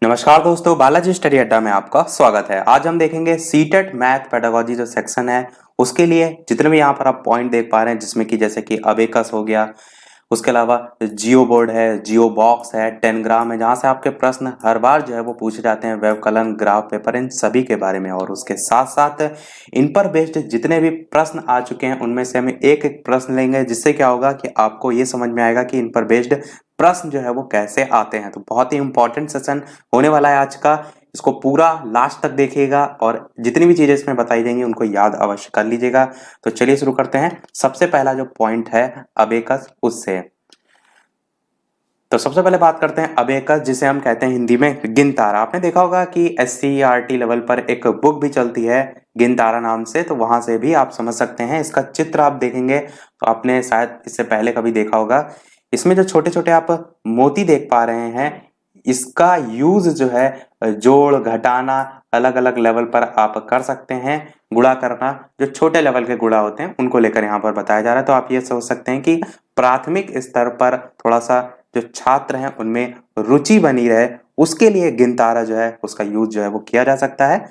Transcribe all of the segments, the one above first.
नमस्कार दोस्तों, बालाजी स्टडी अड्डा में आपका स्वागत है। आज हम देखेंगे सीटेट मैथ पेडागोजी जो सेक्शन है उसके लिए जितने भी यहाँ पर आप पॉइंट देख पा रहे हैं, जिसमें कि जैसे कि अबेकस हो गया, उसके अलावा जियो बोर्ड है, जियो बॉक्स है, टेनग्राम है, जहां से आपके प्रश्न हर बार जो है वो पूछे जाते हैं, व्यवकलन, ग्राफ पेपर, इन सभी के बारे में। और उसके साथ साथ इन पर बेस्ड जितने भी प्रश्न आ चुके हैं उनमें से हम एक एक प्रश्न लेंगे, जिससे क्या होगा कि आपको ये समझ में आएगा कि इन पर बेस्ड प्रश्न जो है वो कैसे आते हैं। तो बहुत ही इंपॉर्टेंट सेशन होने वाला है आज का। इसको पूरा लास्ट तक देखिएगा और जितनी भी चीजें इसमें बताई जाएंगी उनको याद अवश्य कर लीजिएगा। तो चलिए शुरू करते हैं। सबसे पहला जो पॉइंट है अबेकस, उससे तो सबसे पहले बात करते हैं अबेकस, जिसे हम कहते हैं हिंदी में गिनतारा। आपने देखा होगा कि SCERT लेवल पर एक बुक भी चलती है गिनतारा नाम से, तो वहां से भी आप समझ सकते हैं। इसका चित्र आप देखेंगे तो आपने शायद इससे पहले कभी देखा होगा। इसमें जो छोटे छोटे आप मोती देख पा रहे हैं, इसका यूज जो है जोड़ घटाना अलग अलग लेवल पर आप कर सकते हैं। गुणा करना, जो छोटे लेवल के गुणा होते हैं उनको लेकर यहाँ पर बताया जा रहा है। तो आप ये सोच सकते हैं कि प्राथमिक स्तर पर थोड़ा सा जो छात्र हैं उनमें रुचि बनी रहे, उसके लिए गिनतारा जो है उसका यूज जो है वो किया जा सकता है।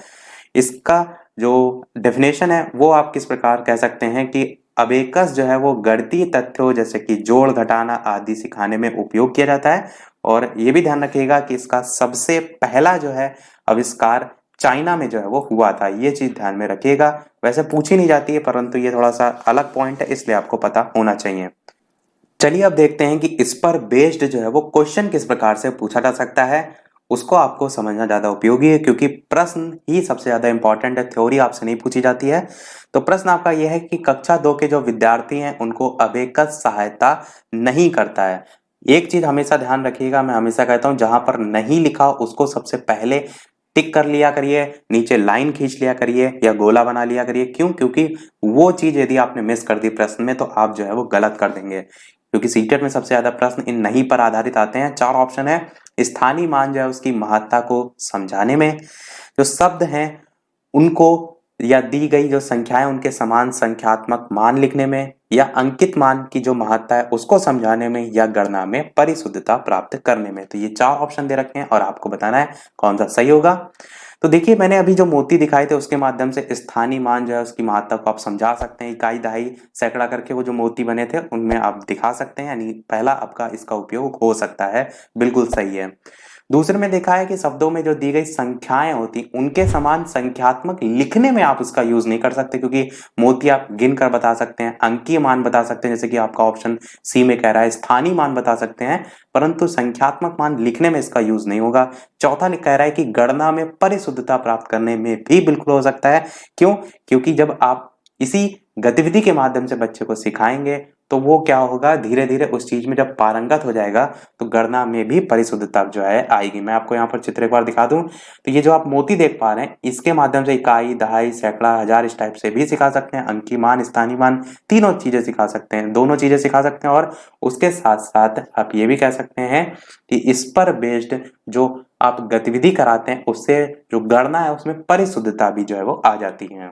इसका जो डेफिनेशन है वो आप किस प्रकार कह सकते हैं कि अबेकस जो है वो गणितीय तथ्यों जैसे कि जोड़ घटाना आदि सिखाने में उपयोग किया जाता है। और ये भी ध्यान रखिएगा कि इसका सबसे पहला जो है आविष्कार चाइना में जो है वो हुआ था। ये चीज ध्यान में रखिएगा। वैसे पूछी नहीं जाती है, परंतु ये थोड़ा सा अलग पॉइंट है, इसलिए आपको पता होना चाहिए। चलिए अब देखते हैं कि इस पर बेस्ड जो है वो क्वेश्चन किस प्रकार से पूछा जा सकता है। उसको आपको समझना ज्यादा उपयोगी है, क्योंकि प्रश्न ही सबसे ज्यादा इंपॉर्टेंट है, थ्योरी आपसे नहीं पूछी जाती है। तो प्रश्न आपका यह है कि कक्षा 2 के जो विद्यार्थी हैं उनको अबेकस सहायता नहीं करता है। एक चीज हमेशा ध्यान रखिएगा, मैं हमेशा कहता हूं जहां पर नहीं लिखा उसको सबसे पहले टिक कर लिया करिए, नीचे लाइन खींच लिया करिए या गोला बना लिया करिए। क्यों? क्योंकि वो चीज यदि आपने मिस कर दी प्रश्न में तो आप जो है वो गलत कर देंगे। क्योंकि सीटेट में सबसे ज्यादा प्रश्न इन नहीं पर आधारित आते हैं। 4 ऑप्शन है। स्थानीय मान जो है उसकी महत्ता को समझाने में, जो शब्द हैं उनको या दी गई जो संख्याएं उनके समान संख्यात्मक मान लिखने में, या अंकित मान की जो महत्ता है उसको समझाने में, या गणना में परिशुद्धता प्राप्त करने में। तो ये 4 ऑप्शन दे रखे हैं और आपको बताना है कौन सा सही होगा। तो देखिए, मैंने अभी जो मोती दिखाए थे उसके माध्यम से स्थानीय मान जो है उसकी महत्ता को आप समझा सकते हैं। इकाई, दहाई, सैकड़ा करके वो जो मोती बने थे उनमें आप दिखा सकते हैं, यानी पहला आपका इसका उपयोग हो सकता है, बिल्कुल सही है। दूसरे में देखा है कि शब्दों में जो दी गई संख्याएं होती उनके समान संख्यात्मक लिखने में आप उसका यूज नहीं कर सकते, क्योंकि मोती आप गिन कर बता सकते हैं, अंकीय मान बता सकते हैं, जैसे कि आपका ऑप्शन सी में कह रहा है स्थानीय मान बता सकते हैं, परंतु संख्यात्मक मान लिखने में इसका यूज नहीं होगा। चौथा कह रहा है कि गणना में परिशुद्धता प्राप्त करने में भी बिल्कुल हो सकता है। क्यों? क्योंकि जब आप इसी गतिविधि के माध्यम से बच्चे को सिखाएंगे तो वो क्या होगा, धीरे धीरे उस चीज में जब पारंगत हो जाएगा तो गणना में भी परिशुद्धता जो है आएगी। मैं आपको यहाँ पर चित्र एक बार दिखा दूं तो ये जो आप मोती देख पा रहे हैं इसके माध्यम से इकाई, दहाई, सैकड़ा, हजार इस टाइप से भी सिखा सकते हैं। अंकीय मान, स्थानीय मान, तीनों चीजें सिखा सकते हैं, दोनों चीजें सिखा सकते हैं। और उसके साथ साथ आप ये भी कह सकते हैं कि इस पर बेस्ड जो आप गतिविधि कराते हैं उससे जो गणना है उसमें परिशुद्धता भी जो है वो आ जाती है।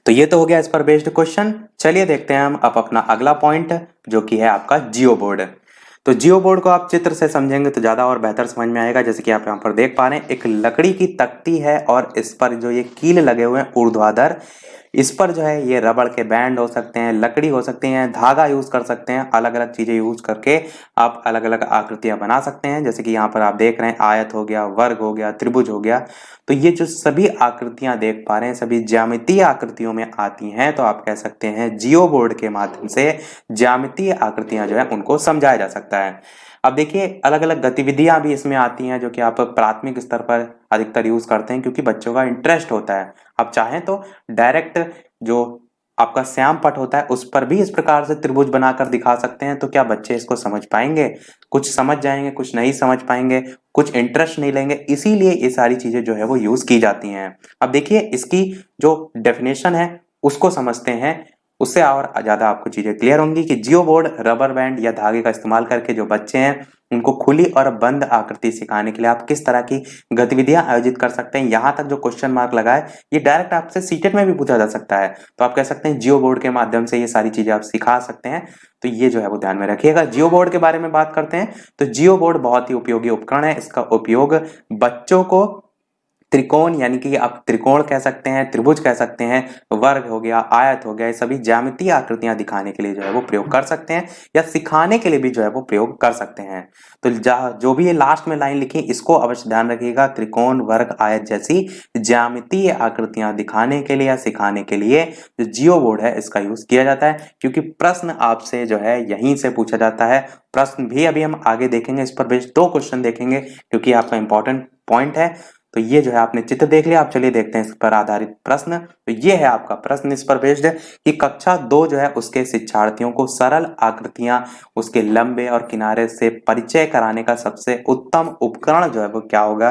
तो ये तो हो गया इस पर बेस्ड क्वेश्चन। चलिए देखते हैं हम अब अपना अगला पॉइंट, जो कि है आपका जियो बोर्ड। तो जियो बोर्ड को आप चित्र से समझेंगे तो ज्यादा और बेहतर समझ में आएगा। जैसे कि आप यहाँ पर देख पा रहे हैं, एक लकड़ी की तख्ती है और इस पर जो ये कील लगे हुए हैं ऊर्ध्वाधर, इस पर जो है ये रबड़ के बैंड हो सकते हैं, लकड़ी हो सकती हैं, धागा यूज कर सकते हैं, अलग अलग चीजें यूज करके आप अलग अलग आकृतियां बना सकते हैं। जैसे कि यहाँ पर आप देख रहे हैं आयत हो गया, वर्ग हो गया, त्रिभुज हो गया। तो ये जो सभी आकृतियां देख पा रहे हैं सभी ज्यामितीय आकृतियों में आती हैं। तो आप कह सकते हैं जियो बोर्ड के माध्यम से ज्यामितीय आकृतियां जो है उनको समझाया जा सकता है। अब देखिए, अलग अलग गतिविधियां भी इसमें आती हैं जो कि आप प्राथमिक स्तर पर अधिकतर यूज करते हैं, क्योंकि बच्चों का इंटरेस्ट होता है। आप चाहें तो डायरेक्ट जो आपका श्याम पट होता है उस पर भी इस प्रकार से त्रिभुज बनाकर दिखा सकते हैं। तो क्या बच्चे इसको समझ पाएंगे? कुछ समझ जाएंगे, कुछ नहीं समझ पाएंगे, कुछ इंटरेस्ट नहीं लेंगे। इसीलिए ये सारी चीजें जो है वो यूज की जाती हैं। अब देखिए, इसकी जो डेफिनेशन है उसको समझते हैं। उससे और ज्यादा आपको चीजें क्लियर होंगी कि जियो बोर्ड रबर बैंड या धागे का इस्तेमाल करके जो बच्चे हैं उनको खुली और बंद आकृति सिखाने के लिए आप किस तरह की गतिविधियां आयोजित कर सकते हैं। यहाँ तक जो क्वेश्चन मार्क लगा है ये डायरेक्ट आपसे सीटेट में भी पूछा जा सकता है, तो आप कह सकते हैं जियो बोर्ड के माध्यम से ये सारी चीजें आप सिखा सकते हैं। तो ये जो है वो ध्यान में रखिएगा। जियो बोर्ड के बारे में बात करते हैं तो जियो बोर्ड बहुत ही उपयोगी उपकरण है। इसका उपयोग बच्चों को त्रिकोण यानी कि आप त्रिकोण कह सकते हैं, त्रिभुज कह सकते हैं, वर्ग हो गया, आयत हो गया, ये सभी ज्यामितीय आकृतियां दिखाने के लिए जो है वो प्रयोग कर सकते हैं या सिखाने के लिए भी जो है वो प्रयोग कर सकते हैं। तो जो भी ये लास्ट में लाइन लिखी इसको अवश्य ध्यान रखिएगा। त्रिकोण, वर्ग, आयत जैसी ज्यामितीय आकृतियां दिखाने के लिए या सिखाने के लिए जो जियो बोर्ड है इसका यूज किया जाता है, क्योंकि प्रश्न आपसे जो है यहीं से पूछा जाता है। प्रश्न भी अभी हम आगे देखेंगे, इस पर बेस्ड 2 क्वेश्चन देखेंगे क्योंकि आपका इंपॉर्टेंट पॉइंट है। तो ये जो है आपने चित्र देख लिया, आप चलिए देखते हैं इस पर आधारित प्रश्न। तो ये है आपका प्रश्न इस पर बेस्ड है कि कक्षा 2 जो है उसके शिक्षार्थियों को सरल आकृतियां, उसके लंबे और किनारे से परिचय कराने का सबसे उत्तम उपकरण जो है वो क्या होगा।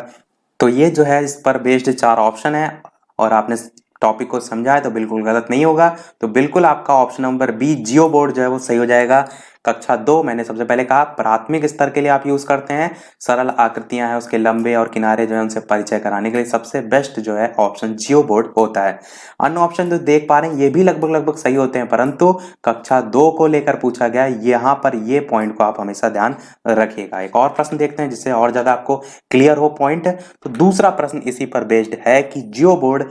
तो ये जो है इस पर बेस्ड 4 ऑप्शन है और आपने टॉपिक को समझा है तो बिल्कुल गलत नहीं होगा। तो बिल्कुल आपका ऑप्शन नंबर बी जियो बोर्ड जो है वो सही हो जाएगा। कक्षा 2 मैंने सबसे पहले कहा प्राथमिक स्तर के लिए आप यूज करते हैं, सरल आकृतियां हैं उसके लंबे और किनारे जो है उनसे परिचय कराने के लिए सबसे बेस्ट जो है ऑप्शन जियो बोर्ड होता है। अन्य ऑप्शन जो देख पा रहे हैं ये भी लगभग सही होते हैं, परंतु कक्षा 2 को लेकर पूछा गया, यहाँ पर ये पॉइंट को आप हमेशा ध्यान रखिएगा। एक और प्रश्न देखते हैं जिससे और ज्यादा आपको क्लियर हो पॉइंट। तो दूसरा प्रश्न इसी पर बेस्ड है कि जियो बोर्ड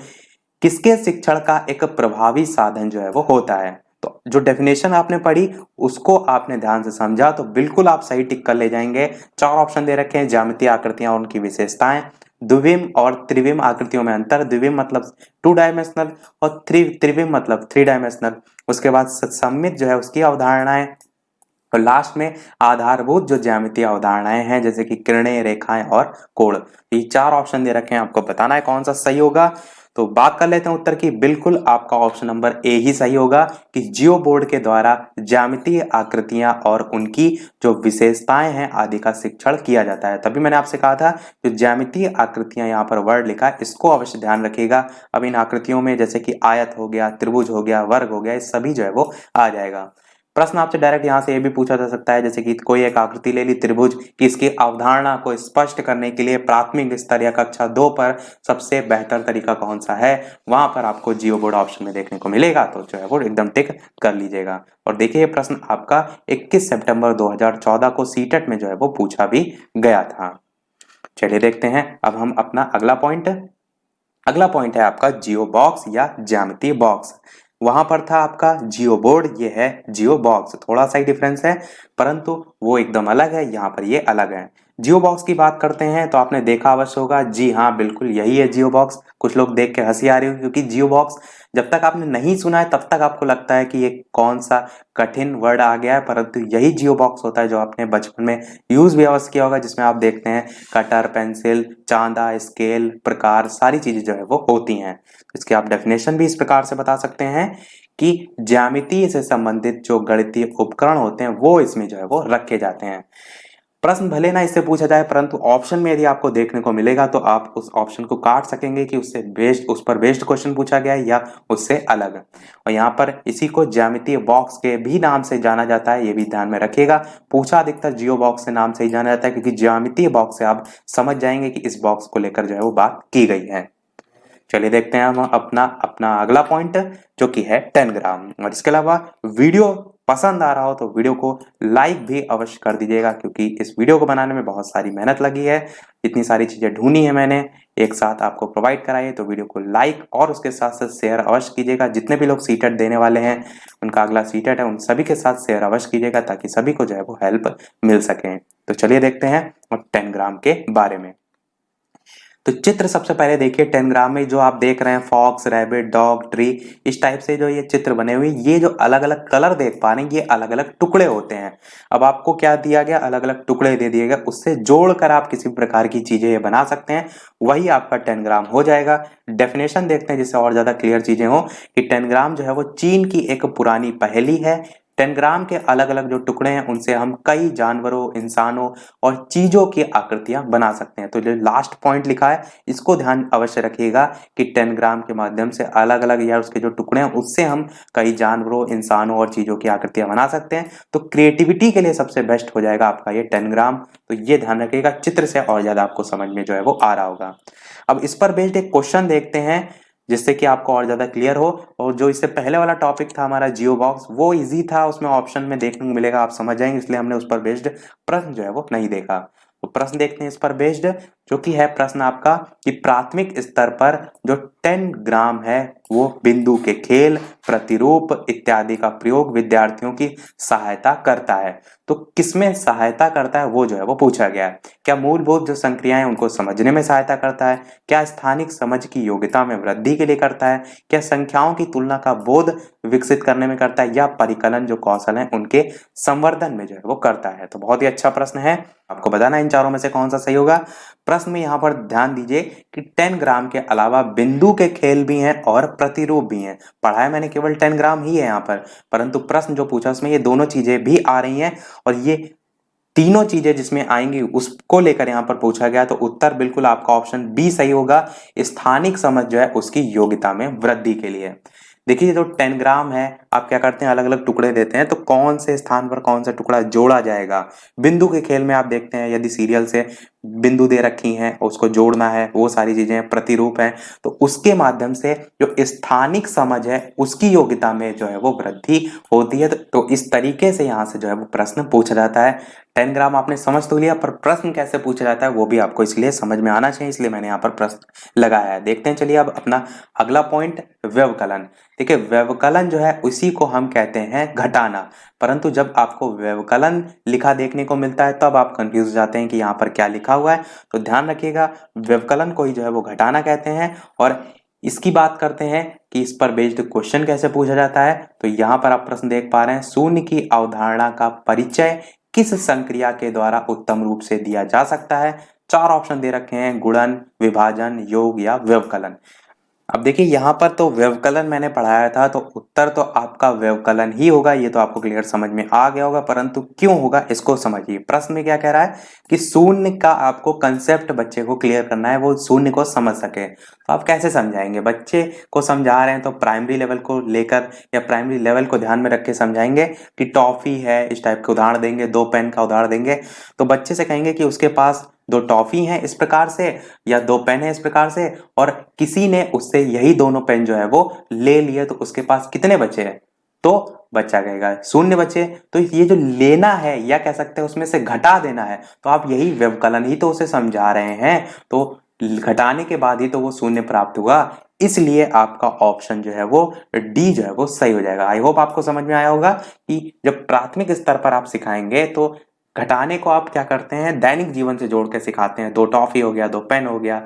किसके शिक्षण का एक प्रभावी साधन जो है वो होता है। तो जो डेफिनेशन आपने पढ़ी उसको आपने ध्यान से समझा तो बिल्कुल आप सही टिक कर ले जाएंगे। 4 ऑप्शन दे रखे हैं, ज्यामितीय आकृतियां और उनकी विशेषताएं, द्विविम और त्रिविम आकृतियों में अंतर, द्विविम मतलब 2 डायमेंशनल और त्रिविम मतलब 3 डायमेंशनल, उसके बाद सममित जो है उसकी अवधारणाएं, और लास्ट में आधारभूत जो ज्यामितीय अवधारणाएं हैं जैसे कि किरणें, रेखाएं और कोण। ये 4 ऑप्शन दे रखे हैं, आपको बताना है कौन सा सही होगा। तो बात कर लेते हैं उत्तर की। बिल्कुल आपका ऑप्शन नंबर ए ही सही होगा कि जियो बोर्ड के द्वारा ज्यामितीय आकृतियां और उनकी जो विशेषताएं हैं आदि का शिक्षण किया जाता है। तभी मैंने आपसे कहा था जो ज्यामितीय आकृतियां यहाँ पर वर्ड लिखा है इसको अवश्य ध्यान रखिएगा। अब इन आकृतियों में जैसे कि आयत हो गया, त्रिभुज हो गया, वर्ग हो गया, ये सभी जो है वो आ जाएगा। प्रश्न आपसे डायरेक्ट यहाँ से ये भी पूछा जा सकता है जैसे कि कोई एक आकृति ले ली त्रिभुज की, इसकी अवधारणा को स्पष्ट करने के लिए प्राथमिक स्तर या कक्षा 2 पर सबसे बेहतर तरीका कौन सा है, वहां पर आपको जियो बोर्ड ऑप्शन में देखने को मिलेगा। तो जो है वो एकदम टिक कर लीजिएगा। और देखिए ये प्रश्न आपका 21 सितंबर 2014 को सीटेट में जो है वो पूछा भी गया था। चलिए देखते हैं अब हम अपना अगला पॉइंट। अगला पॉइंट है आपका जियो बॉक्स या ज्यामितीय बॉक्स। वहां पर था आपका जियो बोर्ड, ये है जियो बॉक्स। थोड़ा सा ही डिफरेंस है परंतु वो एकदम अलग है, यहाँ पर ये अलग है। जियो बॉक्स की बात करते हैं तो आपने देखा अवश्य होगा, जी हाँ बिल्कुल यही है जियो बॉक्स। कुछ लोग देख के हंसी आ रही होगी क्योंकि जियो बॉक्स जब तक आपने नहीं सुना है तब तक आपको लगता है कि ये कौन सा कठिन वर्ड आ गया है, परंतु यही जियो बॉक्स होता है जो आपने बचपन में यूज भी अवश्य किया होगा, जिसमें आप देखते हैं कटर, पेंसिल, चांदा, स्केल, प्रकार सारी चीजें जो है वो होती हैं। इसके आप डेफिनेशन भी इस प्रकार से बता सकते हैं कि ज्यामिति से संबंधित जो गणितीय उपकरण होते हैं वो इसमें जो है वो रखे जाते हैं। प्रश्न भले ना इससे पूछा जाए परंतु ऑप्शन में यदि आपको देखने को मिलेगा तो आप उस ऑप्शन को काट सकेंगे कि उससे बेस्ड, उस पर बेस्ड क्वेश्चन पूछा गया है या उससे अलग। और यहाँ पर इसी को ज्यामितीय बॉक्स के भी नाम से जाना जाता है, ये भी ध्यान में रखिएगा। पूछा अधिकतर जियो बॉक्स से नाम से ही जाना जाता है क्योंकि ज्यामितीय बॉक्स से आप समझ जाएंगे कि इस बॉक्स को लेकर जो है वो बात की गई है। चलिए देखते हैं हम अपना अगला पॉइंट जो कि है 10 ग्राम। और इसके अलावा वीडियो पसंद आ रहा हो तो वीडियो को लाइक भी अवश्य कर दीजिएगा क्योंकि इस वीडियो को बनाने में बहुत सारी मेहनत लगी है, इतनी सारी चीजें ढूंढी है मैंने, एक साथ आपको प्रोवाइड कराई है। तो वीडियो को लाइक और उसके साथ साथ शेयर अवश्य कीजिएगा। जितने भी लोग सीटेट देने वाले हैं, उनका अगला सीटेट है, उन सभी के साथ शेयर अवश्य कीजिएगा ताकि सभी को जो है वो हेल्प मिल सके। तो चलिए देखते हैं 10 ग्राम के बारे में। तो चित्र सबसे पहले देखिए 10 ग्राम में जो आप देख रहे हैं फॉक्स, रैबिट, डॉग, ट्री, इस टाइप से जो ये चित्र बने हुए, ये जो अलग अलग कलर देख पा रहे हैं ये अलग अलग टुकड़े होते हैं। अब आपको क्या दिया गया, अलग अलग टुकड़े दे दिए गए, उससे जोड़कर आप किसी प्रकार की चीजें ये बना सकते हैं, वही आपका 10 ग्राम हो जाएगा। डेफिनेशन देखते हैं जिससे और ज्यादा क्लियर चीजें हो कि 10 ग्राम जो है वो चीन की एक पुरानी पहेली है। 10 ग्राम के अलग अलग जो टुकड़े हैं उनसे हम कई जानवरों, इंसानों और चीजों की आकृतियां बना सकते हैं। तो जो लास्ट पॉइंट लिखा है इसको ध्यान अवश्य रखिएगा कि 10 ग्राम के माध्यम से अलग अलग या उसके जो टुकड़े हैं उससे हम कई जानवरों, इंसानों और चीजों की आकृतियां बना सकते हैं। तो क्रिएटिविटी के लिए सबसे बेस्ट हो जाएगा आपका ये 10 ग्राम। तो ये ध्यान रखिएगा, चित्र से और ज्यादा आपको समझ में जो है वो आ रहा होगा। अब इस पर बेस्ड एक क्वेश्चन देखते हैं जिससे कि आपको और ज्यादा क्लियर हो। और जो इससे पहले वाला टॉपिक था हमारा जियो बॉक्स, वो इजी था, उसमें ऑप्शन में देखने को मिलेगा, आप समझ जाएंगे, इसलिए हमने उस पर बेस्ड प्रश्न जो है वो नहीं देखा। तो प्रश्न देखते हैं इस पर बेस्ड, जो कि है प्रश्न आपका कि प्राथमिक स्तर पर जो 10 ग्राम है वो बिंदु के खेल, प्रतिरूप इत्यादि का प्रयोग विद्यार्थियों की सहायता करता है। तो किसमें सहायता करता है वो जो है वो पूछा गया है। क्या मूलभूत जो संक्रियाएं उनको समझने में सहायता करता है, क्या स्थानिक समझ की योग्यता में वृद्धि के लिए करता है, क्या संख्याओं की तुलना का बोध विकसित करने में करता है, या परिकलन जो कौशल है उनके संवर्धन में जो है वो करता है। तो बहुत ही अच्छा प्रश्न है, आपको बताना इन चारों में से कौन सा सही होगा। प्रश्न में यहाँ पर ध्यान दीजिए कि 10 ग्राम के अलावा बिंदु के खेल भी हैं और प्रतिरूप भी हैं। पढ़ा है मैंने केवल 10 ग्राम ही है यहाँ पर, परंतु प्रश्न जो पूछा उसमें ये दोनों चीजें भी आ रही हैं और ये तीनों चीजें जिसमें आएंगी उसको लेकर यहाँ पर पूछा गया। तो उत्तर बिल्कुल आपका ऑप्शन बी सही होगा, स्थानिक समझ जो है उसकी योग्यता में वृद्धि के लिए। देखिए जो 10 ग्राम है, आप क्या करते हैं, अलग अलग टुकड़े देते हैं, तो कौन से स्थान पर कौन सा टुकड़ा जोड़ा जाएगा। बिंदु के खेल में आप देखते हैं यदि सीरियल से बिंदु दे रखी हैं उसको जोड़ना है, वो सारी चीजें प्रतिरूप है, तो उसके माध्यम से जो स्थानिक समझ है उसकी योग्यता में जो है वो वृद्धि होती है। तो इस तरीके से यहाँ से जो है वो प्रश्न पूछा जाता है। 10 ग्राम आपने समझ तो लिया, पर प्रश्न कैसे पूछा जाता है वो भी आपको इसलिए समझ में आना चाहिए, इसलिए मैंने यहाँ पर प्रश्न लगाया है। देखते हैं चलिए अब अपना अगला पॉइंट, व्यवकलन। देखिए व्यवकलन जो है उसी को हम कहते हैं घटाना, परंतु जब आपको व्यवकलन लिखा देखने को मिलता है तब आप कंफ्यूज हो जाते हैं कि यहाँ पर क्या लिखा हुआ है। तो ध्यान रखिएगा, व्यवकलन को ही जो है वो घटाना कहते हैं। और इसकी बात करते हैं कि इस पर बेस्ड क्वेश्चन कैसे पूछा जाता है। तो यहाँ पर आप प्रश्न देख पा रहे हैं, शून्य की अवधारणा का परिचय किस संक्रिया के द्वारा उत्तम रूप से दिया जा सकता है। 4 ऑप्शन दे रखे हैं, गुणन, विभाजन, योग या व्यवकलन। अब देखिए यहाँ पर तो व्यवकलन मैंने पढ़ाया था, तो उत्तर तो आपका व्यवकलन ही होगा, ये तो आपको क्लियर समझ में आ गया होगा, परंतु क्यों होगा इसको समझिए। प्रश्न में क्या कह रहा है कि शून्य का आपको कंसेप्ट बच्चे को क्लियर करना है, वो शून्य को समझ सके। तो आप कैसे समझाएंगे, बच्चे को समझा रहे हैं तो प्राइमरी लेवल को लेकर या प्राइमरी लेवल को ध्यान में रख के समझाएंगे कि टॉफी है, इस टाइप के उदाहरण देंगे, 2 पेन का उदाहरण देंगे, तो बच्चे से कहेंगे कि उसके पास 2 टॉफी हैं इस प्रकार से या 2 पेन है इस प्रकार से, और किसी ने उससे यही दोनों पेन जो है वो ले लिए, तो उसके पास कितने बचे हैं। तो बच्चा कहेगा 0 बचे। तो ये जो लेना है या कह सकते हैं उसमें से घटा देना है, तो आप यही व्यवकलन ही तो उसे समझा रहे हैं, तो घटाने के बाद ही तो वो 0 प्राप्त हुआ। इसलिए आपका ऑप्शन जो है वो डी जो है वो सही हो जाएगा। आई होप आपको समझ में आया होगा कि जब प्राथमिक स्तर पर आप सिखाएंगे तो घटाने को आप क्या करते हैं, दैनिक जीवन से जोड़ के सिखाते हैं। 2 टॉफी हो गया, 2 पेन हो गया,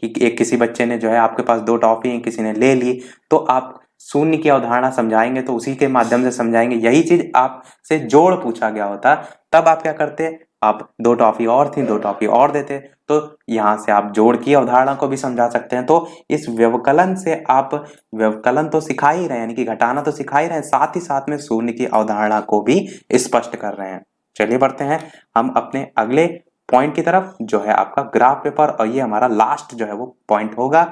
कि एक किसी बच्चे ने जो है आपके पास 2 टॉफी हैं, किसी ने ले ली, तो आप शून्य की अवधारणा समझाएंगे तो उसी के माध्यम से समझाएंगे। यही चीज आपसे जोड़ पूछा गया होता, तब आप क्या करते, आप 2 टॉफी और थी, 2 टॉफी और देते, तो यहां से आप जोड़ की अवधारणा को भी समझा सकते हैं। तो इस व्यवकलन से आप व्यवकलन तो सिखा ही रहे हैं, यानी कि घटाना तो सिखा ही रहे हैं, साथ ही साथ में शून्य की अवधारणा को भी स्पष्ट कर रहे हैं। चलिए बढ़ते हैं हम अपने अगले पॉइंट की तरफ, जो है आपका ग्राफ पेपर, और ये हमारा लास्ट जो है वो पॉइंट होगा।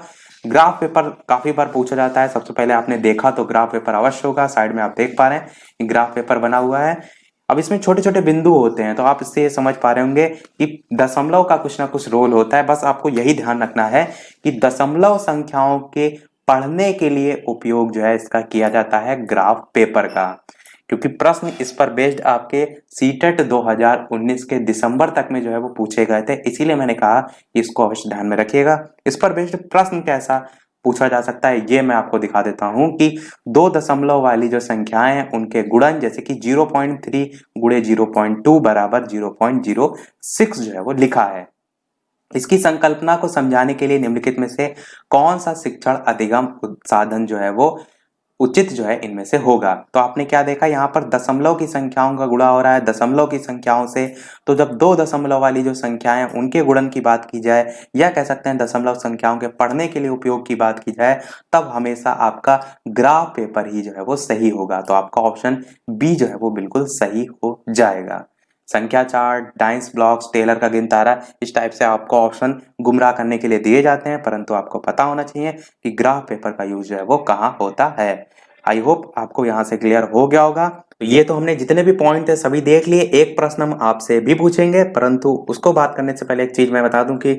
ग्राफ पेपर काफी बार पूछा जाता है, सबसे पहले आपने देखा तो ग्राफ पेपर अवश्य होगा, साइड में आप देख पा रहे हैं ग्राफ पेपर बना हुआ है। अब इसमें छोटे छोटे बिंदु होते हैं, तो आप इससे समझ पा रहे होंगे कि दशमलव का कुछ ना कुछ रोल होता है। बस आपको यही ध्यान रखना है कि दशमलव संख्याओं के पढ़ने के लिए उपयोग जो है इसका किया जाता है ग्राफ पेपर का, क्योंकि प्रश्न इस पर बेस्ड आपके सीटेट 2019 के दिसंबर तक में जो है वो पूछे गए थे, इसीलिए मैंने कहा कि इसको अवश्य ध्यान में रखिएगा। इस पर बेस्ड प्रश्न कैसा पूछा जा सकता है ये मैं आपको दिखा देता हूं कि 2 दशमलव वाली जो संख्याएं हैं उनके गुणन, जैसे कि 0.3 गुणे 0.2 बराबर 0.06 जो है वो लिखा है। इसकी संकल्पना को समझाने के लिए निम्नलिखित में से कौन सा शिक्षण अधिगम साधन जो है वो उचित जो है इनमें से होगा। तो आपने क्या देखा, यहाँ पर दशमलव की संख्याओं का गुणा हो रहा है दशमलव की संख्याओं से। तो जब दो दशमलव वाली जो संख्याएं उनके गुणन की बात की जाए, या कह सकते हैं दशमलव संख्याओं के पढ़ने के लिए उपयोग की बात की जाए, तब हमेशा आपका ग्राफ पेपर ही जो है वो सही होगा। तो आपका ऑप्शन बी जो है वो बिल्कुल सही हो जाएगा। संख्या चार्ट, डाइस ब्लॉक्स, टेलर का गिनतारा, इस टाइप से आपको ऑप्शन गुमराह करने के लिए दिए जाते हैं, परंतु आपको पता होना चाहिए कि ग्राफ पेपर का यूज जो है वो कहाँ होता है। आई होप आपको यहाँ से क्लियर हो गया होगा। तो ये तो हमने जितने भी पॉइंट थे सभी देख लिए। एक प्रश्न हम आपसे भी पूछेंगे, परंतु उसको बात करने से पहले एक चीज मैं बता दूं कि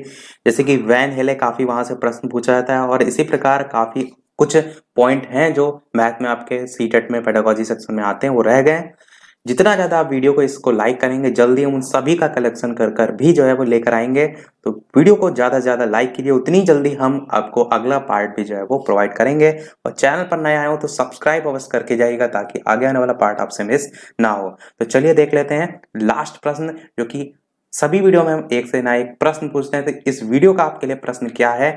जैसे कि वैन हेले काफी वहां से प्रश्न पूछा जाता है, और इसी प्रकार काफी कुछ पॉइंट हैं जो मैथ में आपके सीटेट में पेडागोजी सेक्शन में आते हैं, वो रह गए। जितना ज्यादा आप वीडियो को इसको लाइक करेंगे, जल्दी हम उन सभी का कलेक्शन कर कर भी जो है वो लेकर आएंगे। तो वीडियो को ज्यादा से ज्यादा लाइक कीजिए, उतनी जल्दी हम आपको अगला पार्ट भी जो है वो प्रोवाइड करेंगे। और चैनल पर नए आए हो तो सब्सक्राइब अवश्य करके जाइएगा, ताकि आगे आने वाला पार्ट आपसे मिस ना हो। तो चलिए देख लेते हैं लास्ट प्रश्न, जो कि सभी वीडियो में हम एक से ना एक प्रश्न पूछते हैं। तो इस वीडियो का आपके लिए प्रश्न क्या है,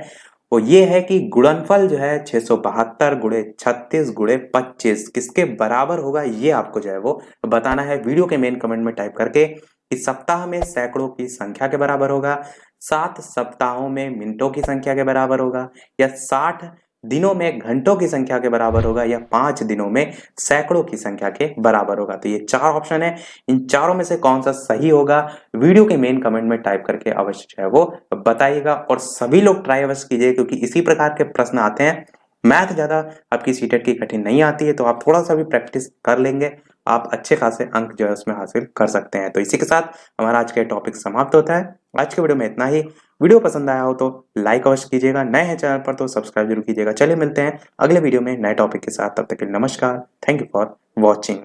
वो ये है कि गुणनफल जो है 672 गुणे 36 गुणे 25 किसके बराबर होगा, ये आपको जो है वो बताना है वीडियो के मेन कमेंट में टाइप करके। इस सप्ताह में सैकड़ों की संख्या के बराबर होगा, 7 सप्ताहों में मिनटों की संख्या के बराबर होगा, या 60 दिनों में घंटों की संख्या के बराबर होगा, या 5 दिनों में सैकड़ों की संख्या के बराबर होगा। तो ये 4 ऑप्शन है, इन चारों में से कौन सा सही होगा वीडियो के मेन कमेंट में टाइप करके अवश्य जो है वो बताइएगा। और सभी लोग ट्राई अवश्य कीजिए, क्योंकि इसी प्रकार के प्रश्न आते हैं। मैथ ज्यादा आपकी सीटेट की कठिन नहीं आती है, तो आप थोड़ा सा भी प्रैक्टिस कर लेंगे, आप अच्छे खासे अंक जो है उसमें हासिल कर सकते हैं। तो इसी के साथ हमारा आज का टॉपिक समाप्त होता है। आज के वीडियो में इतना ही। वीडियो पसंद आया हो तो लाइक अवश्य कीजिएगा, नए हैं चैनल पर तो सब्सक्राइब जरूर कीजिएगा। चलिए मिलते हैं अगले वीडियो में नए टॉपिक के साथ, तब तक के लिए नमस्कार। Thank you for watching.